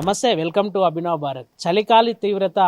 నమస్తే, welcome to Abhinav Bharat. చలికాలి తీవ్రత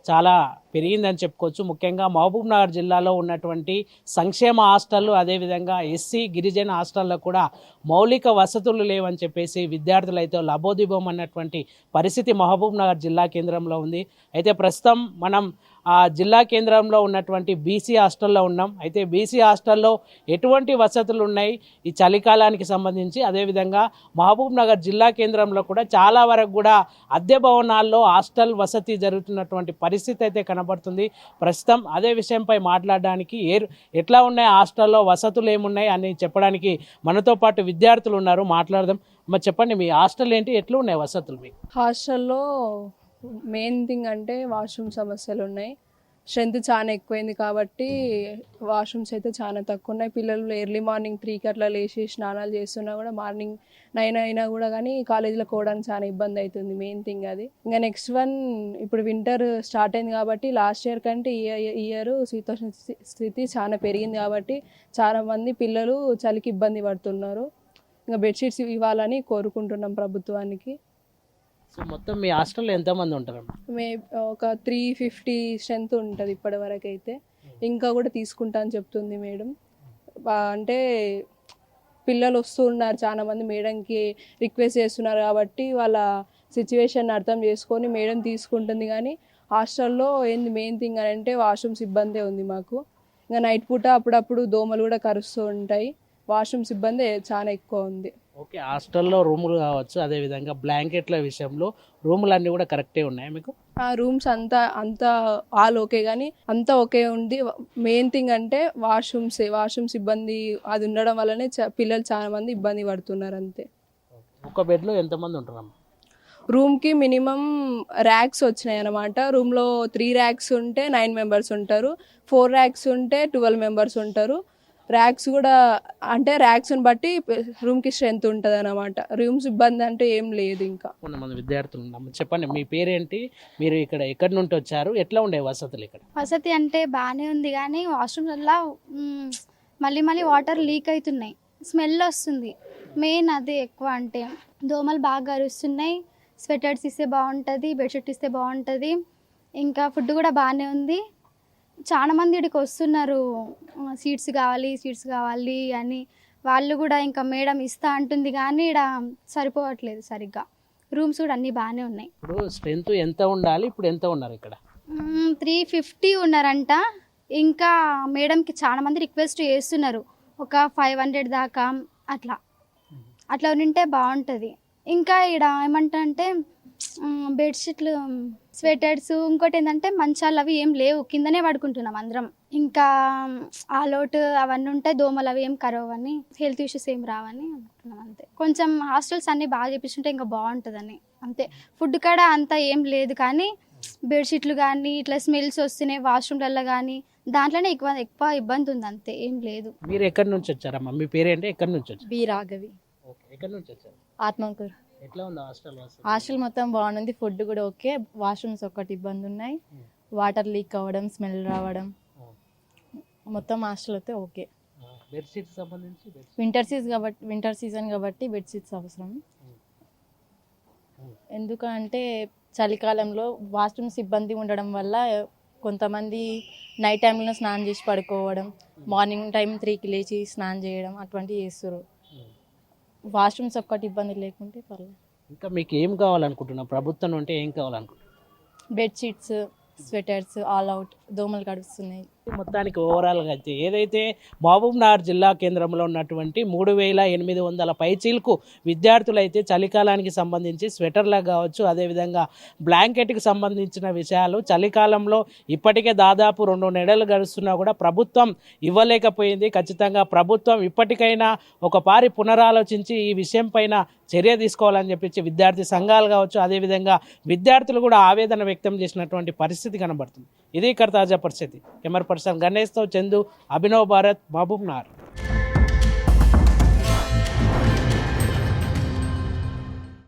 చాలా పెరిగిందని చెప్పుకోవచ్చు. ముఖ్యంగా మహబూబ్ నగర్ జిల్లాలో ఉన్నటువంటి సంక్షేమ హాస్టళ్ళు, అదేవిధంగా ఎస్సీ గిరిజన హాస్టల్లో కూడా మౌలిక వసతులు లేవని చెప్పేసి విద్యార్థులు అయితే లబోదిబోం అన్నటువంటి పరిస్థితి మహబూబ్ నగర్ జిల్లా కేంద్రంలో ఉంది. అయితే ప్రస్తుతం మనం ఆ జిల్లా కేంద్రంలో ఉన్నటువంటి బీసీ హాస్టల్లో ఉన్నాం. అయితే బీసీ హాస్టల్లో ఎటువంటి వసతులు ఉన్నాయి ఈ చలికాలానికి సంబంధించి, అదేవిధంగా మహబూబ్ నగర్ జిల్లా కేంద్రంలో కూడా చాలా వరకు కూడా అద్దె భవనాల్లో హాస్టల్ వసతి జరుగుతున్నటువంటి పరిస్థితి అయితే కనబడుతుంది ప్రస్తుతం. అదే విషయంపై మాట్లాడడానికి ఎట్లా ఉన్నాయి హాస్టల్లో వసతులు ఏమున్నాయి అని చెప్పడానికి మనతో పాటు విద్యార్థులు ఉన్నారు, మాట్లాడదాం. మరి చెప్పండి, మీ హాస్టల్ ఏంటి, ఎట్లా ఉన్నాయి వసతులు? మీ హాస్టల్లో మెయిన్ థింగ్ అంటే వాష్రూమ్ సమస్యలు ఉన్నాయి. స్ట్రెంత్ చాలా ఎక్కువైంది కాబట్టి వాష్రూమ్స్ అయితే చాలా తక్కువ ఉన్నాయి. పిల్లలు ఎర్లీ మార్నింగ్ 3కి అట్లా లేచి స్నానాలు చేస్తున్నా కూడా మార్నింగ్ 9 అయినా కూడా కానీ కాలేజీలో పోవడానికి చాలా ఇబ్బంది అవుతుంది. మెయిన్ థింగ్ అది. ఇంకా నెక్స్ట్ వన్, ఇప్పుడు వింటర్ స్టార్ట్ అయింది కాబట్టి లాస్ట్ ఇయర్ కంటే ఈ ఇయర్ శీతోష్ణ స్థితి చాలా పెరిగింది కాబట్టి చాలామంది పిల్లలు చలికి ఇబ్బంది పడుతున్నారు. ఇంకా బెడ్షీట్స్ ఇవ్వాలని కోరుకుంటున్నాం ప్రభుత్వానికి. సో మొత్తం మీ హాస్టల్లో ఎంతమంది ఉంటారు? ఒక 350 స్ట్రెంత్ ఉంటుంది ఇప్పటి వరకు అయితే. ఇంకా కూడా తీసుకుంటా అని చెప్తుంది మేడం. అంటే పిల్లలు వస్తూ ఉన్నారు చాలా మంది, మేడంకి రిక్వెస్ట్ చేస్తున్నారు కాబట్టి వాళ్ళ సిచ్యువేషన్ అర్థం చేసుకొని మేడం తీసుకుంటుంది. కానీ హాస్టల్లో ఏంది మెయిన్ థింగ్ అని అంటే వాష్రూమ్స్ ఇబ్బందే ఉంది మాకు. ఇంకా నైట్ పూట అప్పుడప్పుడు దోమలు కూడా కరుస్తూ ఉంటాయి. వాష్రూమ్స్ ఇబ్బంది చాలా ఎక్కువ ఉంది. ఓకే, హాస్టల్లో రూములు కావచ్చు, అదేవిధంగా బ్లాంకెట్ల విషయంలో రూములు అన్నీ కూడా కరెక్టే ఉన్నాయి మీకు? ఆ రూమ్స్ అంతా ఆల్ ఓకే, కానీ అంతా ఓకే ఉంది. మెయిన్ థింగ్ అంటే వాష్రూమ్స్ ఇబ్బంది అది ఉండడం వల్లనే పిల్లలు చాలా మంది ఇబ్బంది పడుతున్నారు అంతే. ఒక బెడ్లో ఎంతమంది ఉంటారు? రూమ్కి మినిమం ర్యాక్స్ వచ్చినాయి అన్నమాట. రూమ్లో 3 ర్యాక్స్ ఉంటే 9 మెంబర్స్ ఉంటారు, 4 ర్యాక్స్ ఉంటే 12 మెంబర్స్ ఉంటారు. ర్యాక్స్ కూడా అంటే ర్యాక్స్ని బట్టి రూమ్కి స్ట్రెంత్ ఉంటుంది అన్నమాట. రూమ్స్ ఇబ్బంది అంటే ఏం లేదు. ఇంకా కొంతమంది విద్యార్థులు ఉన్నాము. చెప్పండి, మీ పేరేంటి, మీరు ఇక్కడ ఎక్కడి నుండి వచ్చారు, ఎట్లా ఉండే వసతులు ఇక్కడ? వసతి అంటే బాగానే ఉంది, కానీ వాష్రూమ్స్లో మళ్ళీ వాటర్ లీక్ అవుతున్నాయి, స్మెల్ వస్తుంది. మెయిన్ అదే ఎక్కువ, అంటే దోమలు బాగా గరుస్తున్నాయి. స్వెటర్స్ ఇస్తే బాగుంటుంది, బెడ్షీట్ ఇస్తే బాగుంటుంది. ఇంకా ఫుడ్ కూడా బాగానే ఉంది. చాలా మంది ఇక్కడికి వస్తున్నారు, సీట్స్ కావాలి అని. వాళ్ళు కూడా ఇంకా మేడం ఇస్తా అంటుంది కానీ ఇక్కడ సరిపోవట్లేదు సరిగ్గా. రూమ్స్ కూడా అన్నీ బాగానే ఉన్నాయి. ఇప్పుడు స్ట్రెంత్ ఎంత ఉండాలి, ఇప్పుడు ఎంత ఉన్నారు ఇక్కడ? 350 ఉన్నారంట. ఇంకా మేడంకి చాలా మంది రిక్వెస్ట్ చేస్తున్నారు, ఒక 500 దాకా అట్లా ఉంటే బాగుంటుంది. ఇంకా ఇక్కడ ఏమంటారంటే బెడ్షీట్లు, స్వెటర్స్, ఇంకోటి ఏంటంటే మంచాలు అవి ఏం లేవు, కిందనే పడుకుంటున్నాం అందరం. ఇంకా ఆల్అవుట్ అవన్నీ ఉంటాయి, దోమలు అవి ఏం కరవని, హెల్త్ ఇష్యూస్ ఏం రావని అనుకుంటున్నాం అంతే. కొంచెం హాస్టల్స్ అన్నీ బాగా చేపిస్తుంటే ఇంకా బాగుంటుందని అంతే. ఫుడ్ కాడ అంతా ఏం లేదు, కానీ బెడ్షీట్లు కానీ ఇట్లా స్మెల్స్ వస్తున్నాయి వాష్రూమ్లలో కానీ, దాంట్లోనే ఎక్కువ ఇబ్బంది ఉంది అంతే, ఏం లేదు. మీరు ఎక్కడి నుంచి వచ్చారమ్మా? మీ పేరేంటి, ఎక్కడి నుంచి వచ్చారు? బి రాఘవి. ఓకే, ఎక్కడి నుంచి వచ్చారు? ఆత్మకూరు. ఎట్లా ఉంది హాస్టల్? హాస్టల్ మొత్తం బాగుంది, ఫుడ్ కూడా ఓకే. వాష్రూమ్స్ ఒక్కటి ఇబ్బంది ఉన్నాయి, వాటర్ లీక్ అవ్వడం, స్మెల్ రావడం. మొత్తం హాస్టల్ అయితే ఓకే. బెడ్షీట్స్ సంబంధించి వింటర్ సీజన్ కాబట్టి బెడ్షీట్స్ అవసరం. ఎందుకంటే చలికాలంలో వాష్రూమ్స్ ఇబ్బంది ఉండడం వల్ల కొంతమంది నైట్ టైంలో స్నానం చేసి పడుకోవడం, మార్నింగ్ టైం 3కి లేచి స్నానం చేయడం అటువంటివి చేస్తారు. వాష్రూమ్స్ ఒక్కటి ఇబ్బంది లేకుంటే పర్లేదు. ఇంకా మీకు ఏం కావాలనుకుంటున్నా ప్రభుత్వం అంటే ఏం కావాలనుకుంటున్నా? బెడ్షీట్స్, స్వెటర్స్, ఆల్ అవుట్, దోమలు కడుస్తున్నాయి. మొత్తానికి ఓవరాల్గా అయితే ఏదైతే మహబూబ్ నగర్ జిల్లా కేంద్రంలో ఉన్నటువంటి 3800 పైచీలకు విద్యార్థులు అయితే చలికాలానికి సంబంధించి స్వెటర్లకు కావచ్చు, అదేవిధంగా బ్లాంకెట్కి సంబంధించిన విషయాలు చలికాలంలో ఇప్పటికే దాదాపు 2 నెలలు గడుస్తున్నా కూడా ప్రభుత్వం ఇవ్వలేకపోయింది. ఖచ్చితంగా ప్రభుత్వం ఇప్పటికైనా ఒక పారి పునరాలోచించి ఈ విషయం పైన చర్య తీసుకోవాలని చెప్పి విద్యార్థి సంఘాలు కావచ్చు, అదేవిధంగా విద్యార్థులు కూడా ఆవేదన వ్యక్తం చేసినటువంటి పరిస్థితి కనబడుతుంది. ఇది ఇక్కడ తాజా పరిస్థితి. కెమెరా పర్సన్ గణేష్తో చందు, అభినవ్ భారత్, మహబూబ్ నగర్.